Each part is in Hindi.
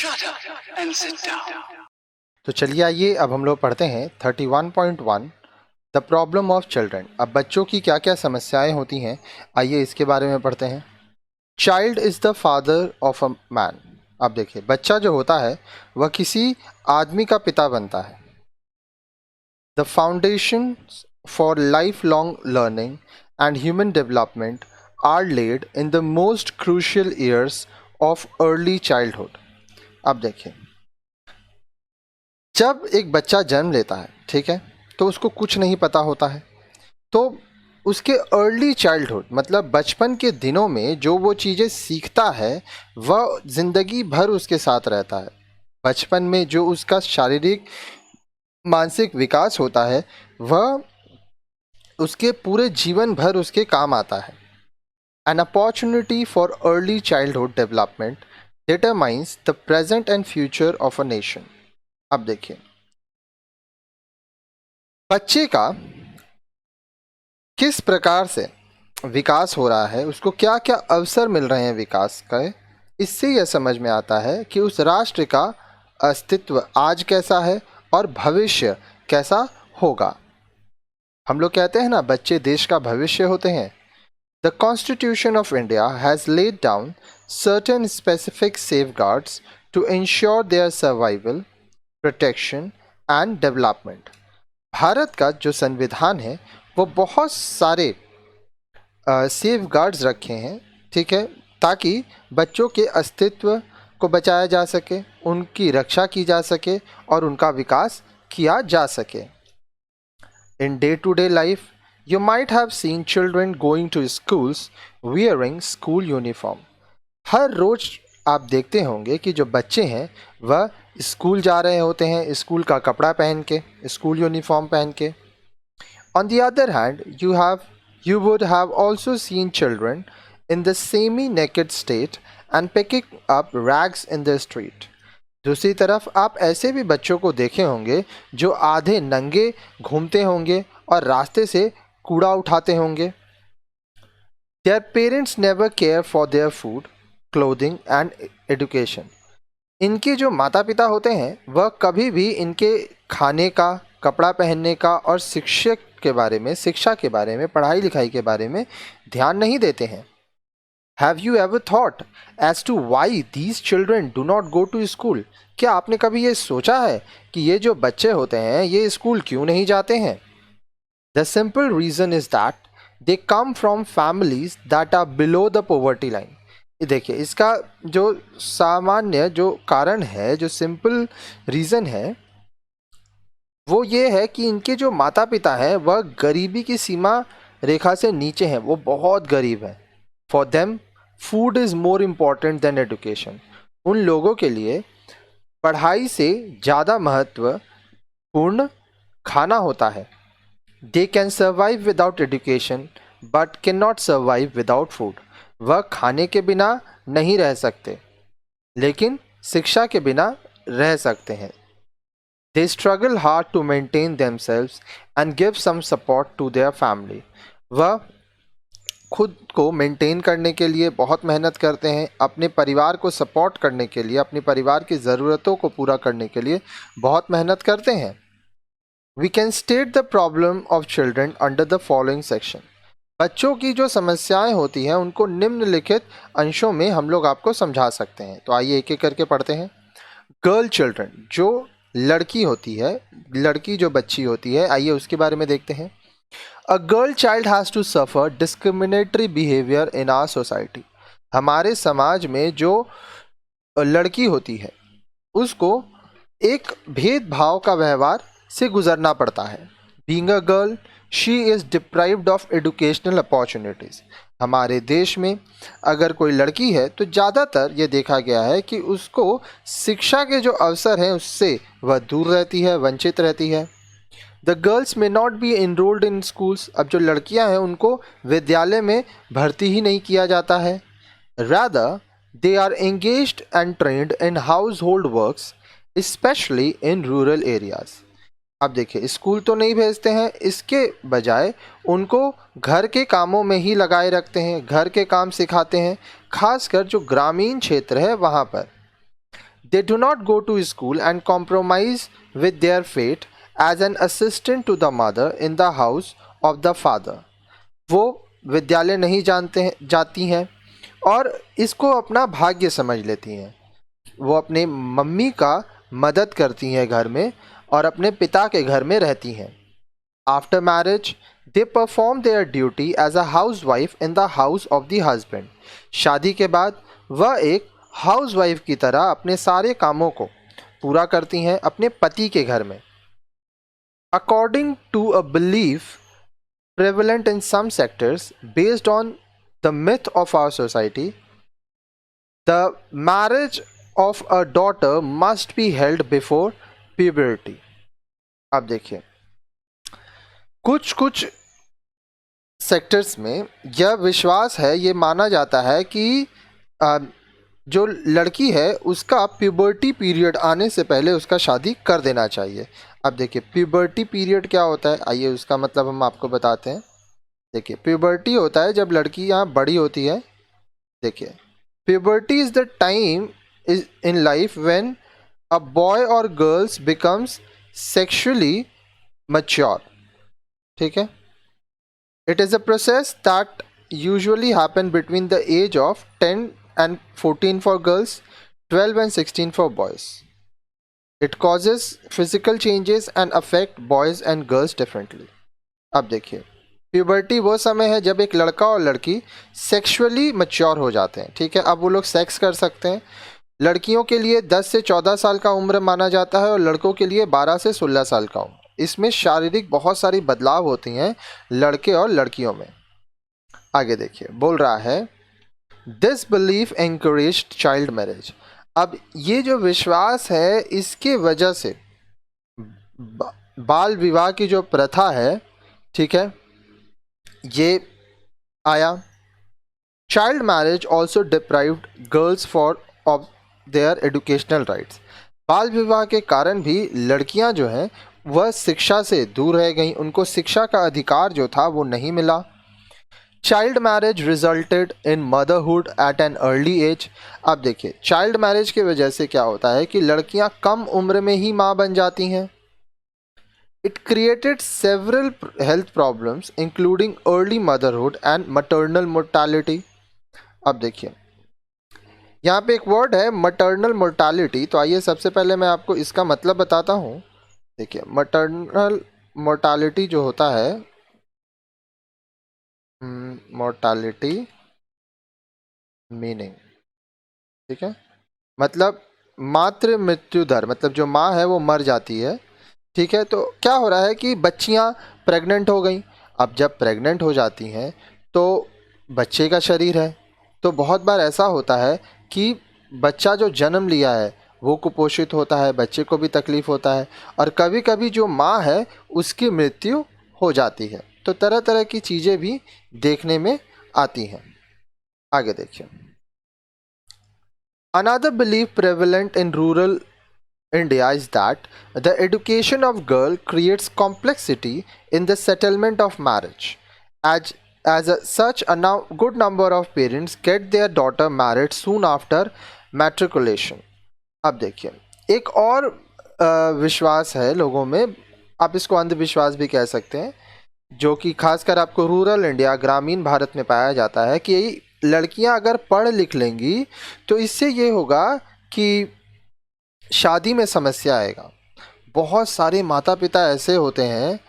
Shut up and sit down. तो चलिए आइए अब हम लोग पढ़ते हैं 31.1 द प्रॉब्लम ऑफ चिल्ड्रन। अब बच्चों की क्या क्या समस्याएं होती हैं, आइए इसके बारे में पढ़ते हैं। Child is the father of a man. अब देखिए, बच्चा जो होता है वह किसी आदमी का पिता बनता है। The foundation for lifelong learning and human development are laid in the most crucial years of early childhood. अब देखिए, जब एक बच्चा जन्म लेता है, ठीक है, तो उसको कुछ नहीं पता होता है। तो उसके अर्ली चाइल्डहुड मतलब बचपन के दिनों में जो वो चीज़ें सीखता है वह ज़िंदगी भर उसके साथ रहता है। बचपन में जो उसका शारीरिक मानसिक विकास होता है वह उसके पूरे जीवन भर उसके काम आता है। An opportunity for early childhood development determines the present and future of a nation. अब देखिए, बच्चे का किस प्रकार से विकास हो रहा है, उसको क्या क्या अवसर मिल रहे हैं विकास का, इससे यह समझ में आता है कि उस राष्ट्र का अस्तित्व आज कैसा है और भविष्य कैसा होगा। हम लोग कहते हैं ना, बच्चे देश का भविष्य होते हैं। The Constitution of India has laid down certain specific safeguards to ensure their survival, protection and development. Bharat का जो संविधान है वो बहुत सारे सेफ गार्ड्स रखे हैं, ठीक है, ताकि बच्चों के अस्तित्व को बचाया जा सके, उनकी रक्षा की जा सके और उनका विकास किया जा सके। In day to day life you might have seen children going to schools wearing school uniform. हर रोज आप देखते होंगे कि जो बच्चे हैं वह स्कूल जा रहे होते हैं स्कूल का कपड़ा पहन के, स्कूल यूनिफॉर्म पहन के। On the other hand, you would have also seen children in the semi-naked state and picking up rags in the street. दूसरी तरफ आप ऐसे भी बच्चों को देखे होंगे जो आधे नंगे घूमते होंगे और रास्ते से कूड़ा उठाते होंगे। Their parents never care for their food, clothing and education. इनके जो माता पिता होते हैं वह कभी भी इनके खाने का, कपड़ा पहनने का और शिक्षा के बारे में, पढ़ाई लिखाई के बारे में ध्यान नहीं देते हैं। Have you ever thought as to why these children do not go to school? क्या आपने कभी ये सोचा है कि ये जो बच्चे होते हैं ये स्कूल क्यों नहीं जाते हैं? The simple reason is that they come from families that are below the poverty line. देखिए, इसका जो सामान्य जो कारण है, जो सिंपल रीज़न है वो ये है कि इनके जो माता पिता हैं वह गरीबी की सीमा रेखा से नीचे हैं, वो बहुत गरीब हैं। For them food is more important than education. उन लोगों के लिए पढ़ाई से ज़्यादा महत्वपूर्ण खाना होता है। They can survive without education but can not survive without food. वह खाने के बिना नहीं रह सकते लेकिन शिक्षा के बिना रह सकते हैं। They struggle hard to maintain themselves and give some support to their family. वह खुद को मेंटेन करने के लिए बहुत मेहनत करते हैं, अपने परिवार को सपोर्ट करने के लिए, अपने परिवार की ज़रूरतों को पूरा करने के लिए बहुत मेहनत करते हैं। We can state the problem of children under the following section. बच्चों की जो समस्याएं होती हैं उनको निम्नलिखित अंशों में हम लोग आपको समझा सकते हैं। तो आइए एक एक करके पढ़ते हैं। गर्ल चिल्ड्रन, जो लड़की होती है, लड़की जो बच्ची होती है, आइए उसके बारे में देखते हैं। A girl child has to suffer discriminatory behaviour in our society. हमारे समाज में जो लड़की होती है उसको एक भेदभाव का व्यवहार से गुजरना पड़ता है। Being a girl she is deprived of educational opportunities. हमारे देश में अगर कोई लड़की है तो ज़्यादातर ये देखा गया है कि उसको शिक्षा के जो अवसर हैं उससे वह दूर रहती है, वंचित रहती है। द गर्ल्स में not be enrolled in schools. अब जो लड़कियां हैं उनको विद्यालय में भर्ती ही नहीं किया जाता है। Rather they are engaged and trained in household works especially in rural areas. अब देखिए, स्कूल तो नहीं भेजते हैं, इसके बजाय उनको घर के कामों में ही लगाए रखते हैं, घर के काम सिखाते हैं, खासकर जो ग्रामीण क्षेत्र है वहाँ पर। They do not go to school and compromise with their fate as an assistant to the mother in the house of the father. वो विद्यालय नहीं जाती हैं और इसको अपना भाग्य समझ लेती हैं। वो अपने मम्मी का मदद करती हैं घर में और अपने पिता के घर में रहती हैं। After marriage, they perform their duty as a housewife in the house of the husband. शादी के बाद वह एक हाउसवाइफ की तरह अपने सारे कामों को पूरा करती हैं अपने पति के घर में। According to a belief prevalent in some sectors based on the myth of our society, the marriage of a daughter must be held before puberty. अब देखिए, कुछ सेक्टर्स में यह विश्वास है, ये माना जाता है कि जो लड़की है उसका प्यूबर्टी पीरियड आने से पहले उसका शादी कर देना चाहिए। अब देखिए प्यूबर्टी पीरियड क्या होता है, आइए उसका मतलब हम आपको बताते हैं। देखिए प्यूबर्टी होता है जब लड़की यहाँ बड़ी होती है। देखिए puberty is the time is in life when a boy or girls becomes sexually mature. ठीक है, it is a process that usually happen between the age of 10 and 14 for girls, 12 and 16 for boys. It causes physical changes and affect boys and girls differently. अब देखिए प्यूबर्टी वो समय है जब एक लड़का और लड़की सेक्सुअली मैच्योर हो जाते हैं। ठीक है, अब वो लोग सेक्स कर सकते हैं। लड़कियों के लिए 10 से 14 साल का उम्र माना जाता है और लड़कों के लिए 12 से 16 साल का उम्र। इसमें शारीरिक बहुत सारी बदलाव होती हैं लड़के और लड़कियों में। आगे देखिए, बोल रहा है this belief encouraged child marriage. अब ये जो विश्वास है इसके वजह से बाल विवाह की जो प्रथा है, ठीक है, ये आया। Child marriage also deprived girls for of their educational rights. बाल विवाह के कारण भी लड़कियां जो हैं वह शिक्षा से दूर रह गईं, उनको शिक्षा का अधिकार जो था वो नहीं मिला। Child marriage resulted in motherhood at an early age. अब देखिए चाइल्ड मैरिज की वजह से क्या होता है कि लड़कियां कम उम्र में ही माँ बन जाती हैं। It created several health problems including early motherhood and maternal mortality. अब देखिए यहाँ पे एक वर्ड है मटर्नल मोर्टालिटी, तो आइए सबसे पहले मैं आपको इसका मतलब बताता हूँ। देखिए मटर्नल मोर्टालिटी जो होता है, मोर्टालिटी मीनिंग, ठीक है, मतलब मातृ मृत्यु दर, मतलब जो माँ है वो मर जाती है। ठीक है, तो क्या हो रहा है कि बच्चियाँ प्रेग्नेंट हो गई। अब जब प्रेग्नेंट हो जाती हैं तो बच्चे का शरीर है, तो बहुत बार ऐसा होता है कि बच्चा जो जन्म लिया है वो कुपोषित होता है, बच्चे को भी तकलीफ़ होता है और कभी कभी जो माँ है उसकी मृत्यु हो जाती है। तो तरह तरह की चीज़ें भी देखने में आती हैं। आगे देखिए, another belief prevalent in rural India is that the education of girl creates complexity in the settlement of marriage. Such a good number of parents get their daughter married soon after matriculation. अब देखिए एक और विश्वास है लोगों में, आप इसको अंधविश्वास भी कह सकते हैं, जो कि खासकर आपको रूरल इंडिया, ग्रामीण भारत में पाया जाता है कि लड़कियां अगर पढ़ लिख लेंगी तो इससे ये होगा कि शादी में समस्या आएगा। बहुत सारे माता पिता ऐसे होते हैं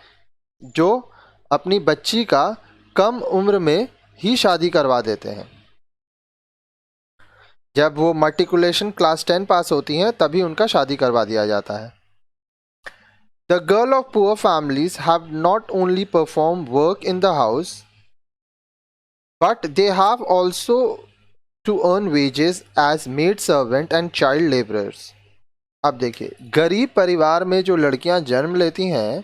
जो अपनी बच्ची का कम उम्र में ही शादी करवा देते हैं। जब वो मैट्रिकुलेशन क्लास 10 पास होती हैं तभी उनका शादी करवा दिया जाता है। The girl of poor families have not only performed work in the house but they have also to earn wages as maid servant and child laborers. अब देखिए गरीब परिवार में जो लड़कियां जन्म लेती हैं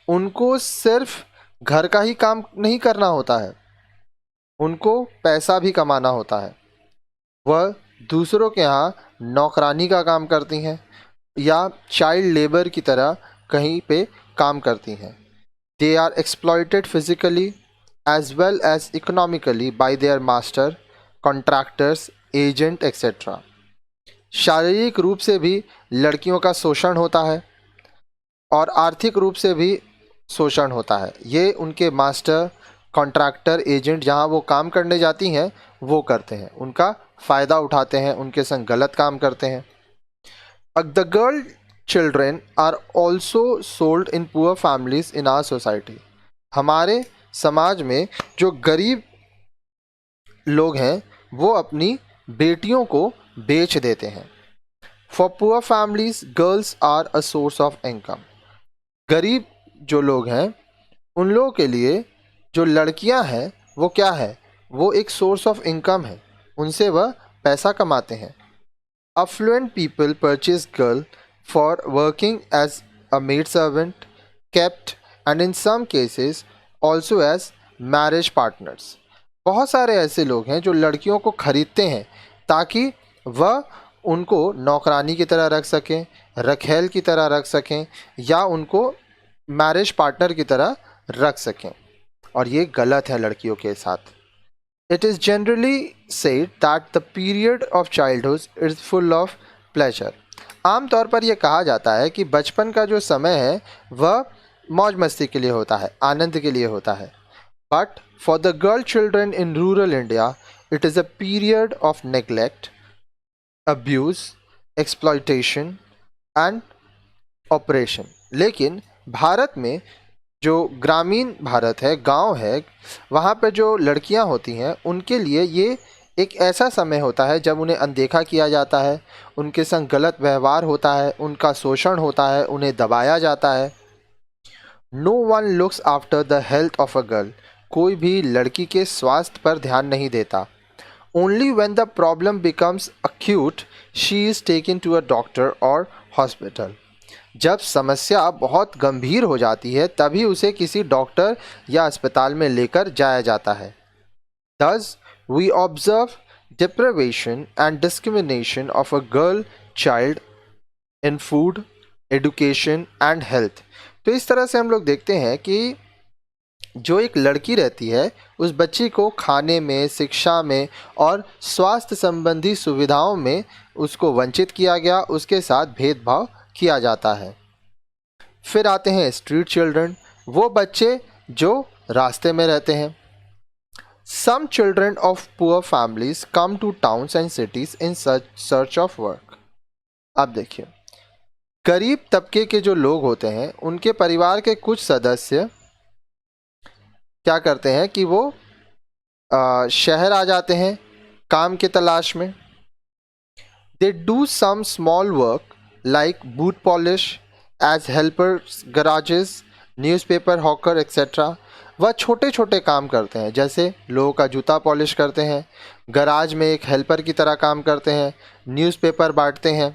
उनको सिर्फ घर का ही काम नहीं करना होता है, उनको पैसा भी कमाना होता है। वह दूसरों के यहाँ नौकरानी का काम करती हैं या चाइल्ड लेबर की तरह कहीं पे काम करती हैं। They are exploited physically as well as economically by their master, contractors, agent etcetera. शारीरिक रूप से भी लड़कियों का शोषण होता है और आर्थिक रूप से भी शोषण होता है। ये उनके मास्टर, कॉन्ट्रैक्टर, एजेंट जहाँ वो काम करने जाती हैं वो करते हैं, उनका फ़ायदा उठाते हैं, उनके संग गलत काम करते हैं। The girl children are also sold in poor families in our society. हमारे समाज में जो गरीब लोग हैं वो अपनी बेटियों को बेच देते हैं। For poor families girls are a source of income. गरीब जो लोग हैं उन लोगों के लिए जो लड़कियां हैं वो क्या है, वो एक सोर्स ऑफ इनकम है, उनसे वह पैसा कमाते हैं। Affluent people purchase girl for working as a maid servant, kept, and in some cases also as marriage partners. बहुत सारे ऐसे लोग हैं जो लड़कियों को खरीदते हैं ताकि वह उनको नौकरानी की तरह रख सकें, रखेल की तरह रख सकें या उनको मैरिज पार्टनर की तरह रख सकें, और ये गलत है लड़कियों के साथ। It is generally said that the period of childhood is full of pleasure. आम तौर पर यह कहा जाता है कि बचपन का जो समय है वह मौज मस्ती के लिए होता है, आनंद के लिए होता है। But for the girl children in rural India, it is a period of neglect, abuse, exploitation and oppression. लेकिन भारत में जो ग्रामीण भारत है, गांव है, वहाँ पर जो लड़कियां होती हैं उनके लिए ये एक ऐसा समय होता है जब उन्हें अनदेखा किया जाता है, उनके संग गलत व्यवहार होता है, उनका शोषण होता है, उन्हें दबाया जाता है। No one looks after the health of a girl. कोई भी लड़की के स्वास्थ्य पर ध्यान नहीं देता। Only when the problem becomes acute she is taken to a doctor or hospital. जब समस्या बहुत गंभीर हो जाती है तभी उसे किसी डॉक्टर या अस्पताल में लेकर जाया जाता है। Thus, we observe deprivation and discrimination of a girl child in food, education and health. तो इस तरह से हम लोग देखते हैं कि जो एक लड़की रहती है उस बच्ची को खाने में, शिक्षा में और स्वास्थ्य संबंधी सुविधाओं में उसको वंचित किया गया, उसके साथ भेदभाव किया जाता है। फिर आते हैं स्ट्रीट चिल्ड्रन, वो बच्चे जो रास्ते में रहते हैं। Some children of poor families come to towns and cities in search of work. अब देखिए, गरीब तबके के जो लोग होते हैं उनके परिवार के कुछ सदस्य क्या करते हैं कि वो शहर आ जाते हैं काम की तलाश में। They do some small work like boot polish, as helpers, garages, newspaper hawker etc. वह छोटे छोटे काम करते हैं, जैसे लोगों का जूता पॉलिश करते हैं, गराज में एक हेल्पर की तरह काम करते हैं, न्यूज़पेपर बांटते हैं।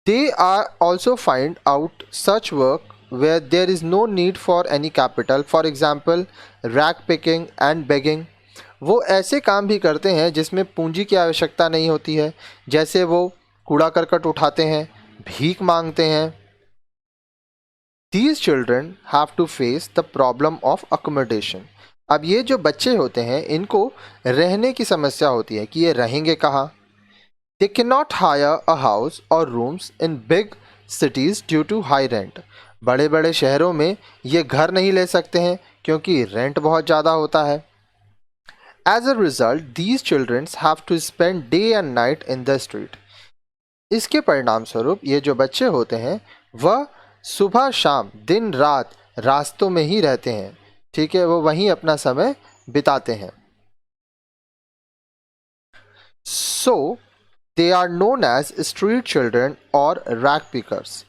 They are also find out such work where there is no need for any capital, for example rag picking and begging. वो ऐसे काम भी करते हैं जिसमें पूंजी की आवश्यकता नहीं होती है, जैसे वो कूड़ा करकट उठाते हैं, भीख मांगते हैं। These children have to face the problem of accommodation. अब ये जो बच्चे होते हैं इनको रहने की समस्या होती है कि ये रहेंगे कहाँ। They cannot hire a house or rooms in big cities due to high rent. बड़े बड़े शहरों में ये घर नहीं ले सकते हैं क्योंकि रेंट बहुत ज़्यादा होता है। As a result, these children have to spend day and night in the street. इसके परिणाम स्वरूप ये जो बच्चे होते हैं वह सुबह शाम दिन रात रास्तों में ही रहते हैं, ठीक है, वो वहीं अपना समय बिताते हैं। So they are known as street children और rag pickers.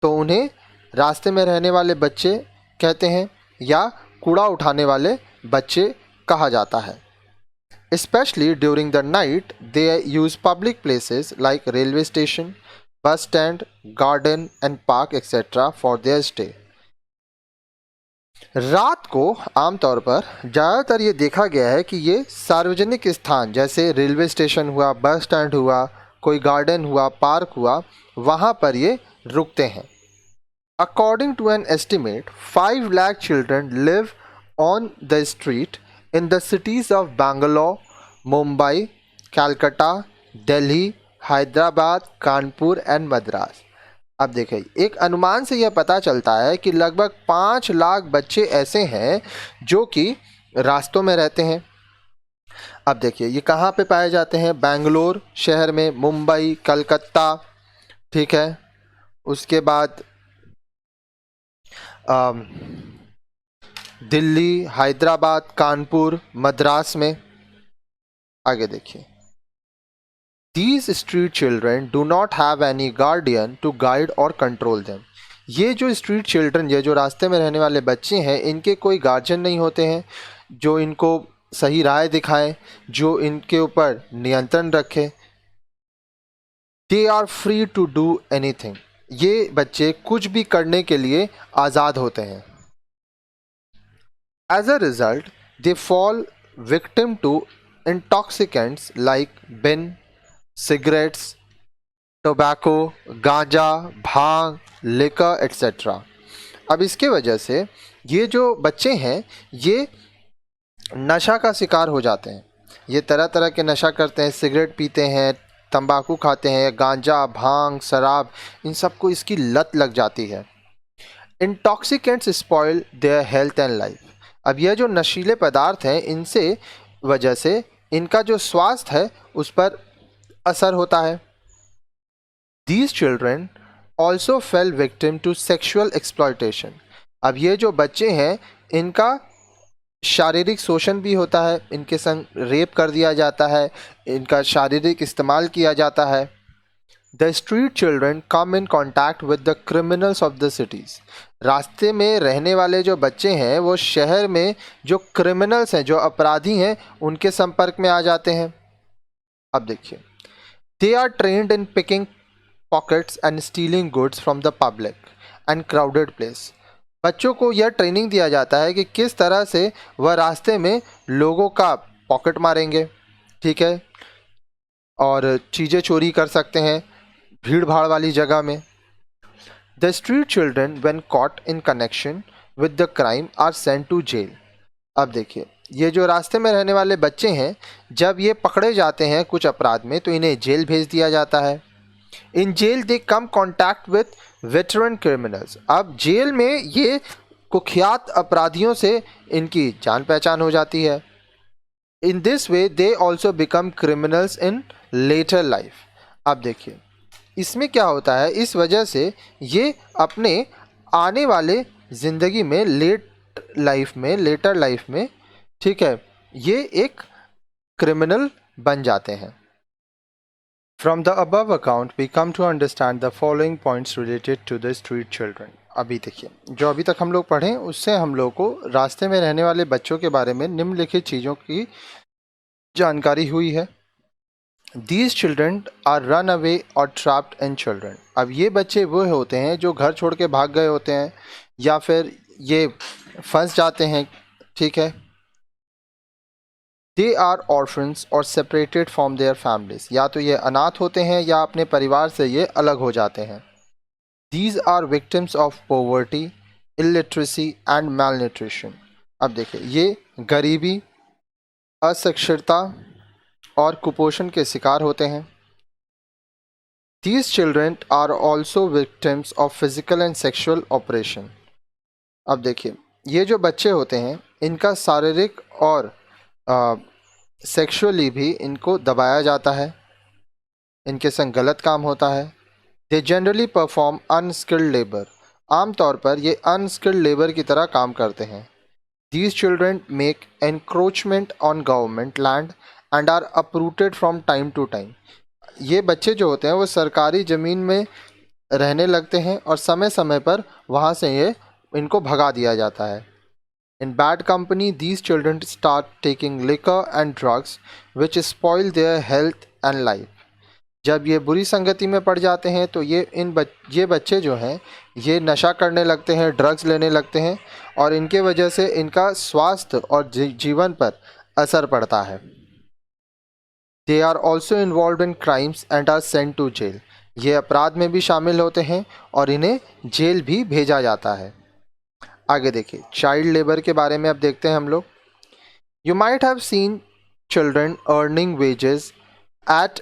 तो उन्हें रास्ते में रहने वाले बच्चे कहते हैं या कूड़ा उठाने वाले बच्चे कहा जाता है। Especially during the night, they use public places like railway station, bus stand, garden and park etc. for their stay. रात को आमतौर पर ज़्यादातर ये देखा गया है कि ये सार्वजनिक स्थान जैसे रेलवे स्टेशन हुआ, बस स्टैंड हुआ, कोई गार्डन हुआ, पार्क हुआ, वहाँ पर ये रुकते हैं। According to an estimate, 5 lakh children live on the street in the cities of Bangalore, Mumbai, Calcutta, Delhi, Hyderabad, Kanpur and Madras. अब देखिए, एक अनुमान से यह पता चलता है कि लगभग 5 लाख बच्चे ऐसे हैं जो कि रास्तों में रहते हैं। अब देखिए, ये कहाँ पे पाए जाते हैं? बेंगलोर शहर में, मुंबई, कलकत्ता, ठीक है, उसके बाद अम, दिल्ली, हैदराबाद, कानपुर, मद्रास में। आगे देखिए, These street children do not have any guardian to guide or control them. ये जो स्ट्रीट चिल्ड्रन, ये जो रास्ते में रहने वाले बच्चे हैं, इनके कोई गार्जियन नहीं होते हैं जो इनको सही राह दिखाएं, जो इनके ऊपर नियंत्रण रखे। They are free to do anything. ये बच्चे कुछ भी करने के लिए आज़ाद होते हैं। As a result they fall victim to intoxicants like bin, cigarettes, tobacco, ganja, bhang, liquor etcetera. अब इसके वजह से ये जो बच्चे हैं ये नशा का शिकार हो जाते हैं। ये तरह तरह के नशा करते हैं, सिगरेट पीते हैं, तंबाकू खाते हैं, गांजा, भांग, शराब, इन सबको इसकी लत लग जाती है। Intoxicants spoil their health and life. अब यह जो नशीले पदार्थ हैं, इनसे वजह से इनका जो स्वास्थ्य है उस पर असर होता है। These children also fell victim to sexual exploitation. अब ये जो बच्चे हैं इनका शारीरिक शोषण भी होता है, इनके संग रेप कर दिया जाता है, इनका शारीरिक इस्तेमाल किया जाता है। The street children come in contact with the criminals of the cities. रास्ते में रहने वाले जो बच्चे हैं वो शहर में जो क्रिमिनल्स हैं, जो अपराधी हैं, उनके संपर्क में आ जाते हैं। अब देखिए, they are trained in picking pockets and stealing goods from the public and crowded place. बच्चों को यह ट्रेनिंग दिया जाता है कि किस तरह से वह रास्ते में लोगों का पॉकेट मारेंगे, ठीक है, और चीज़ें चोरी कर सकते हैं भीड़ भाड़ वाली जगह में। The street children when caught in connection with the crime are sent to jail. अब देखिए, ये जो रास्ते में रहने वाले बच्चे हैं, जब ये पकड़े जाते हैं कुछ अपराध में तो इन्हें जेल भेज दिया जाता है। In jail they come contact with veteran criminals. अब जेल में ये कुख्यात अपराधियों से इनकी जान पहचान हो जाती है। In this way they also become criminals in later life. अब देखिए, इसमें क्या होता है, इस वजह से ये अपने आने वाले ज़िंदगी में लेटर लाइफ में, ठीक है, ये एक क्रिमिनल बन जाते हैं। From the above account, we come to understand the following points related to the street children. अभी देखिए, जो अभी तक हम लोग पढ़ें उससे हम लोग को रास्ते में रहने वाले बच्चों के बारे में निम्नलिखित चीज़ों की जानकारी हुई है। These children are run away or trapped in children. अब ये बच्चे वो होते हैं जो घर छोड़ के भाग गए होते हैं या फिर ये फंस जाते हैं, ठीक है। They are orphans or separated from their families. या तो ये अनाथ होते हैं या अपने परिवार से ये अलग हो जाते हैं। These are victims of poverty, illiteracy and malnutrition. अब देखिए, ये गरीबी, अशिक्षितता और कुपोषण के शिकार होते हैं। These children are also victims of physical and sexual oppression. अब देखिए, ये जो बच्चे होते हैं इनका शारीरिक और सेक्सुअली भी इनको दबाया जाता है, इनके संग गलत काम होता है। They generally perform unskilled labour. आमतौर पर ये अनस्किल्ड लेबर की तरह काम करते हैं। These children make encroachment on government land and are uprooted from time to time. ये बच्चे जो होते हैं वो सरकारी ज़मीन में रहने लगते हैं और समय समय पर वहाँ से ये इनको भगा दिया जाता है। In bad company, these children start taking liquor and drugs, which spoil their health and life. जब ये बुरी संगति में पड़ जाते हैं तो ये बच्चे जो हैं ये नशा करने लगते हैं, ड्रग्स लेने लगते हैं और इनके वजह से इनका स्वास्थ्य और जीवन पर असर पड़ता है। They are also involved in crimes and are sent to jail. ये अपराध में भी शामिल होते हैं और इन्हें जेल भी भेजा जाता है। आगे देखिए, चाइल्ड लेबर के बारे में अब देखते हैं हम लोग। You might have seen children earning wages at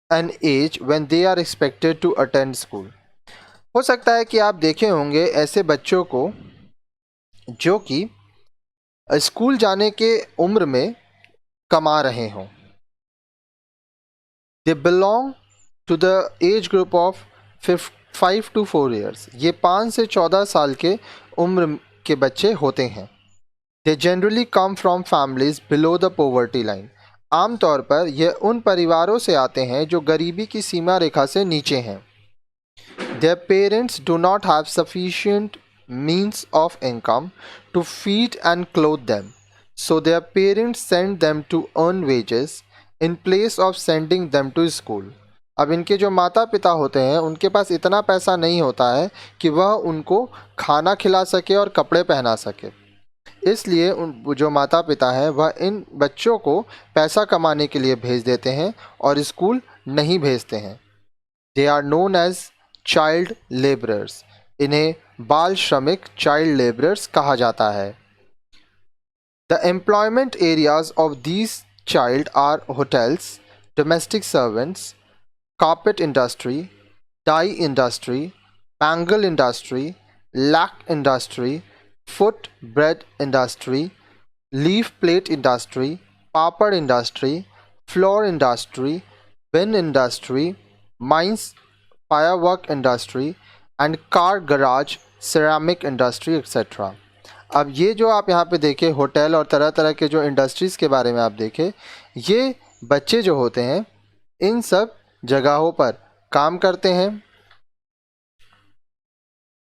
an age when they are expected to attend school. हो सकता है कि आप देखे होंगे ऐसे बच्चों को जो कि स्कूल जाने के उम्र में कमा रहे हों. They belong to the age group of 5 to 4 years. ये 5 से 14 साल के उम्र के बच्चे होते हैं. They generally come from families below the poverty line. आमतौर पर यह उन परिवारों से आते हैं जो गरीबी की सीमा रेखा से नीचे हैं. Their parents do not have sufficient means of income to feed and clothe them, so their parents send them to earn wages in place of sending them to school. अब इनके जो माता पिता होते हैं उनके पास इतना पैसा नहीं होता है कि वह उनको खाना खिला सके और कपड़े पहना सके, इसलिए जो माता पिता हैं वह इन बच्चों को पैसा कमाने के लिए भेज देते हैं और स्कूल नहीं भेजते हैं. They are known as child labourers. इन्हें बाल श्रमिक चाइल्ड लेबरर्स कहा जाता है. The employment areas of these child are hotels, domestic servants, carpet industry, dye industry, bangle industry, lac industry, foot bread industry, leaf plate industry, papad industry, floor industry, bin industry, mines, firework industry, and car garage, ceramic industry, etc. अब ये जो आप यहाँ पे देखें होटल और तरह तरह के जो इंडस्ट्रीज़ के बारे में आप देखें, ये बच्चे जो होते हैं इन सब जगहों पर काम करते हैं.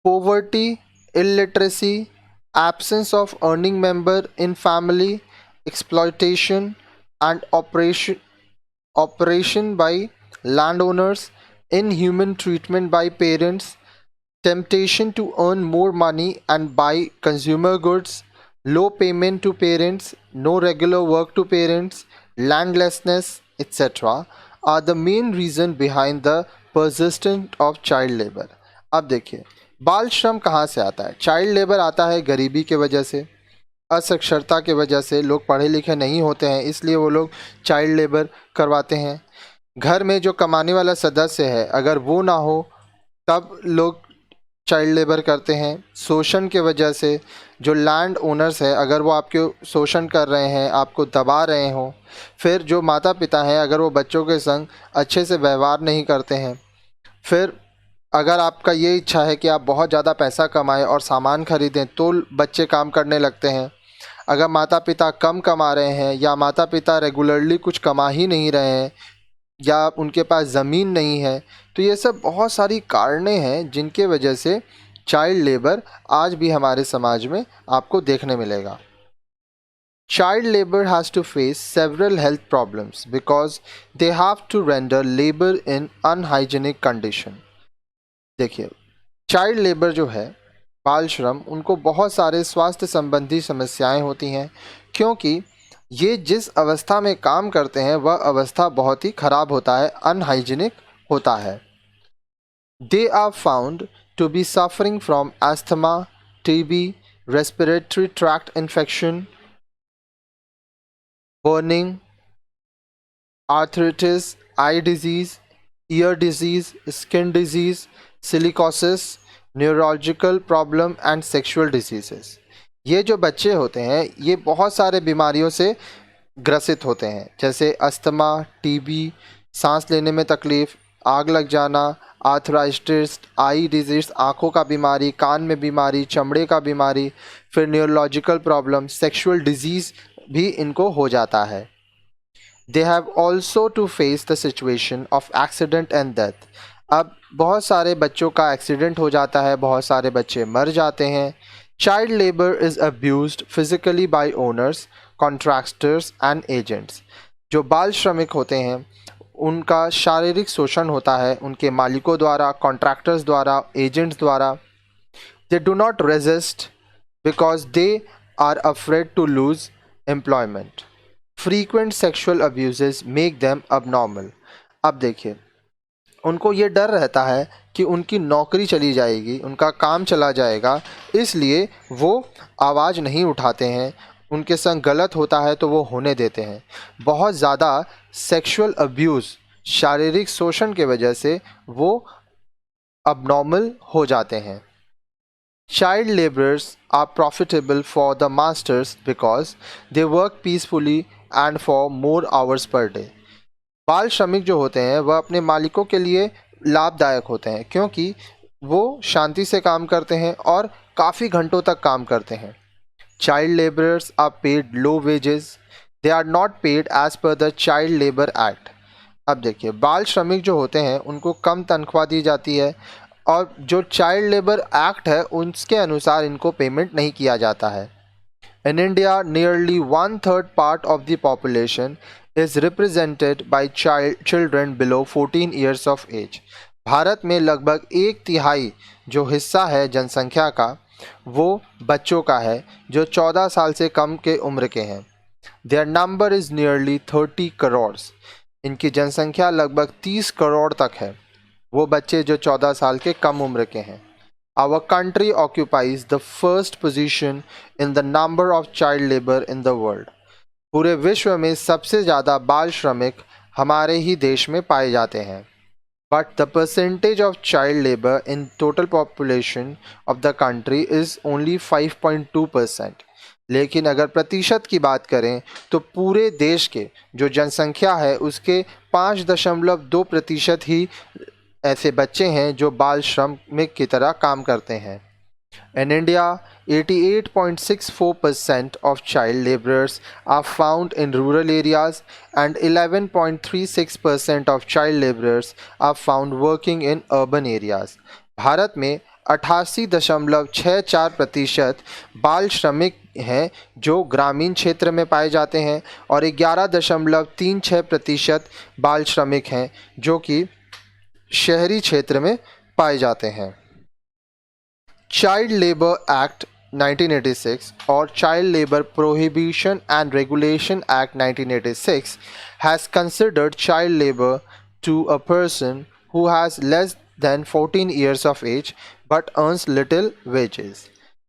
Poverty, illiteracy, absence of earning member in family, exploitation and oppression by land owners, inhuman treatment by parents, temptation to earn more money and buy consumer goods, low payment to parents, no regular work to parents, landlessness etc. are the main reason behind the persistence of child labor. अब देखिए बाल श्रम कहाँ से आता है. चाइल्ड लेबर आता है गरीबी के वजह से, असाक्षरता के वजह से. लोग पढ़े लिखे नहीं होते हैं इसलिए वो लोग चाइल्ड लेबर करवाते हैं. घर में जो कमाने वाला सदस्य है अगर वो ना हो तब लोग चाइल्ड लेबर करते हैं. शोषण के वजह से जो लैंड ओनर्स है अगर वो आपके शोषण कर रहे हैं, आपको दबा रहे हों. फिर जो माता पिता हैं अगर वो बच्चों के संग अच्छे से व्यवहार नहीं करते हैं. फिर अगर आपका ये इच्छा है कि आप बहुत ज़्यादा पैसा कमाएं और सामान खरीदें तो बच्चे काम करने लगते हैं. अगर माता पिता कम कमा रहे हैं या माता पिता रेगुलरली कुछ कमा ही नहीं रहे हैं या उनके पास ज़मीन नहीं है, तो ये सब बहुत सारी कारणें हैं जिनके वजह से चाइल्ड लेबर आज भी हमारे समाज में आपको देखने मिलेगा. Child labor has to face several health problems because they have to render labor in unhygienic condition. देखिए चाइल्ड लेबर जो है बाल श्रम, उनको बहुत सारे स्वास्थ्य संबंधी समस्याएं होती हैं क्योंकि ये जिस अवस्था में काम करते हैं वह अवस्था बहुत ही खराब होता है, अनहाइजीनिक होता है. They are found to be suffering from asthma, TB, respiratory tract infection, burning, arthritis, eye disease, ear disease, skin disease, silicosis, neurological problem and sexual diseases. ये जो बच्चे होते हैं ये बहुत सारे बीमारियों से ग्रसित होते हैं जैसे अस्थमा, टीबी, सांस लेने में तकलीफ़, आग लग जाना, आर्थराइटिस, आई डिजीज, आँखों का बीमारी, कान में बीमारी, चमड़े का बीमारी, फिर न्यूरोलॉजिकल प्रॉब्लम, सेक्सुअल डिजीज़ भी इनको हो जाता है. They have also to face the situation of accident and death. अब बहुत सारे बच्चों का एक्सीडेंट हो जाता है, बहुत सारे बच्चे मर जाते हैं. Child labour is abused physically by owners, contractors and agents. जो बाल श्रमिक होते हैं उनका शारीरिक शोषण होता है उनके मालिकों द्वारा, कॉन्ट्रैक्टर्स द्वारा, एजेंट्स द्वारा. They do not resist because they are afraid to lose employment. Frequent sexual abuses make them abnormal. अब देखिए उनको ये डर रहता है कि उनकी नौकरी चली जाएगी, उनका काम चला जाएगा, इसलिए वो आवाज़ नहीं उठाते हैं. उनके संग गलत होता है तो वो होने देते हैं. बहुत ज़्यादा सेक्शुअल अब्यूज़ शारीरिक शोषण के वजह से वो abnormal हो जाते हैं। Child laborers are profitable for the masters because they work peacefully and for more hours per day. बाल श्रमिक जो होते हैं वह अपने मालिकों के लिए लाभदायक होते हैं क्योंकि वो शांति से काम करते हैं और काफ़ी घंटों तक काम करते हैं। Child laborers are paid low wages. They are not paid as per the Child Labor Act. अब देखिए, बाल श्रमिक जो होते हैं उनको कम तनख्वाह दी जाती है और जो चाइल्ड लेबर एक्ट है उसके अनुसार इनको पेमेंट नहीं किया जाता है। In India nearly 1/3 part of the population is represented by children below 14 years of age. Bharat में लगभग 1/3 जो हिस्सा है जनसंख्या का वो बच्चों का है जो 14 साल से कम के उम्र के हैं। Their number is nearly 30 crore. इनकी जनसंख्या लगभग 30 करोड़ तक है, वो बच्चे जो 14 साल के कम उम्र के हैं। Our country occupies the first position in the number of child labor in the world. पूरे विश्व में सबसे ज़्यादा बाल श्रमिक हमारे ही देश में पाए जाते हैं। But the percentage of child labor in total population of the country is only 5.2%. लेकिन अगर प्रतिशत की बात करें तो पूरे देश के जो जनसंख्या है उसके 5.2% ही ऐसे बच्चे हैं जो बाल श्रमिक की तरह काम करते हैं। In India, 88.64% of child laborers are found in rural areas and 11.36% of child laborers are found working in urban areas. Bharat में 88.64% बाल श्रमिक हैं जो ग्रामीण क्षेत्र में पाए जाते हैं और 11.36% बाल श्रमिक हैं जो कि शहरी क्षेत्र में पाए जाते हैं। चाइल्ड लेबर एक्ट 1986 और child labour prohibition and regulation act 1986 has considered child labour to a person who has less than 14 years of age but earns little wages.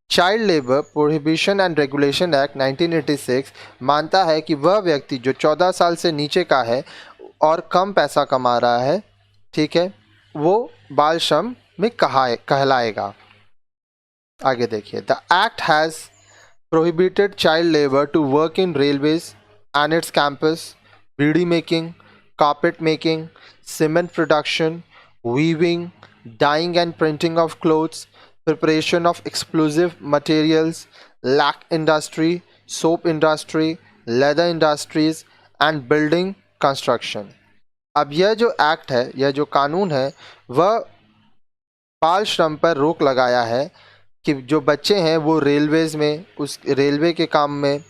Child labour prohibition and regulation act 1986 मानता है कि वह व्यक्ति जो 14 साल से नीचे का है और कम पैसा कमा रहा है, ठीक है, वो बाल श्रम में कहलाएगा। आगे देखिए, the act has prohibited child labour to work in railways and its campus, bidi making, carpet making, cement production, weaving, dyeing and printing of clothes, preparation of explosive materials, lac industry, soap industry, leather industries and building construction. अब यह जो एक्ट है, यह जो कानून है, वह बाल श्रम पर रोक लगाया है कि जो बच्चे हैं वो रेलवेज़ में, उस रेलवे के काम में,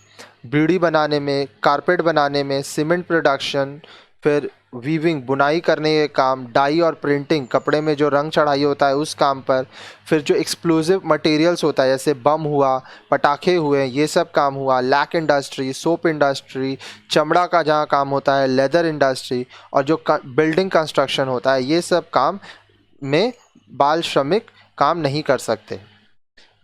बीड़ी बनाने में, कारपेट बनाने में, सीमेंट प्रोडक्शन, फिर वीविंग बुनाई करने के काम, डाई और प्रिंटिंग कपड़े में जो रंग चढ़ाई होता है उस काम पर, फिर जो एक्सप्लोजिव मटेरियल्स होता है जैसे बम हुआ, पटाखे हुए, ये सब काम हुआ, लैक इंडस्ट्री, सोप इंडस्ट्री, चमड़ा का जहाँ काम होता है, लेदर इंडस्ट्री, और जो बिल्डिंग कंस्ट्रक्शन होता है, ये सब काम में बाल श्रमिक काम नहीं कर सकते।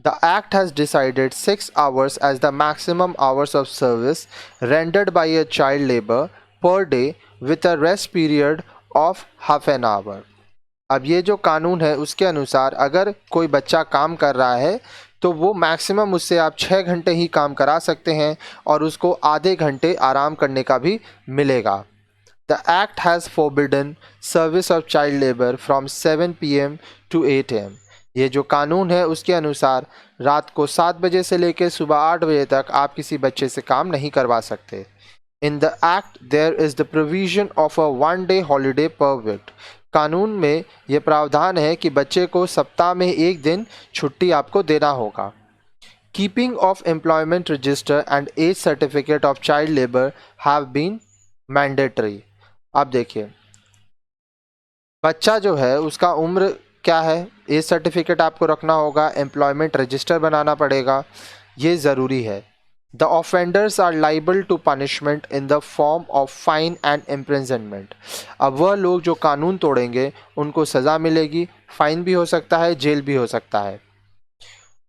The Act has decided 6 hours as the maximum hours of service rendered by a child labor per day with a rest period of half an hour. अब ये जो कानून है उसके अनुसार अगर कोई बच्चा काम कर रहा है तो वो मैक्सिमम उससे आप 6 घंटे ही काम करा सकते हैं और उसको आधे घंटे आराम करने का भी मिलेगा। The Act has forbidden service of child labor from 7 PM to 8 AM. ये जो कानून है उसके अनुसार रात को 7 बजे से लेकर सुबह 8 बजे तक आप किसी बच्चे से काम नहीं करवा सकते। In the act there is the provision of a 1-day holiday per week. कानून में ये प्रावधान है कि बच्चे को सप्ताह में 1 दिन छुट्टी आपको देना होगा। Keeping of employment register and age certificate of child labor have been mandatory. अब देखिए, बच्चा जो है उसका उम्र क्या है, एज सर्टिफिकेट आपको रखना होगा, एम्प्लॉयमेंट रजिस्टर बनाना पड़ेगा, ये ज़रूरी है। The offenders are liable to punishment in the form of fine and imprisonment. अब वह लोग जो कानून तोड़ेंगे उनको सज़ा मिलेगी, फाइन भी हो सकता है, जेल भी हो सकता है।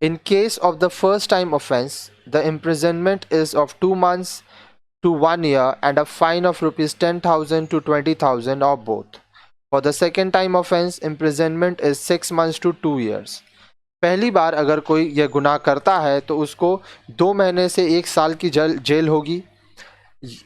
In case of the first time offense, the imprisonment is of 2 months to 1 year and a fine of rupees 10,000 to 20,000 or both. For the second time offense, imprisonment is 6 months to 2 years. पहली बार अगर कोई यह गुनाह करता है तो उसको 2 महीने से 1 साल की जेल होगी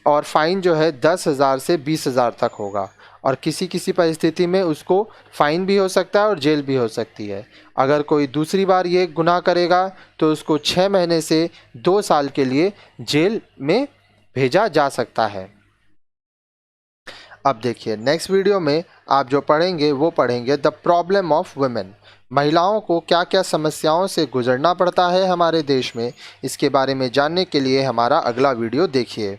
और फाइन जो है 10,000 से 20,000 तक होगा, और किसी किसी परिस्थिति में उसको फाइन भी हो सकता है और जेल भी हो सकती है। अगर कोई दूसरी बार ये गुनाह करेगा तो उसको 6 महीने से 2 साल के लिए जेल में भेजा जा सकता है। अब देखिए नेक्स्ट वीडियो में आप जो पढ़ेंगे वो पढ़ेंगे द प्रॉब्लम ऑफ वुमेन। महिलाओं को क्या क्या समस्याओं से गुजरना पड़ता है हमारे देश में, इसके बारे में जानने के लिए हमारा अगला वीडियो देखिए।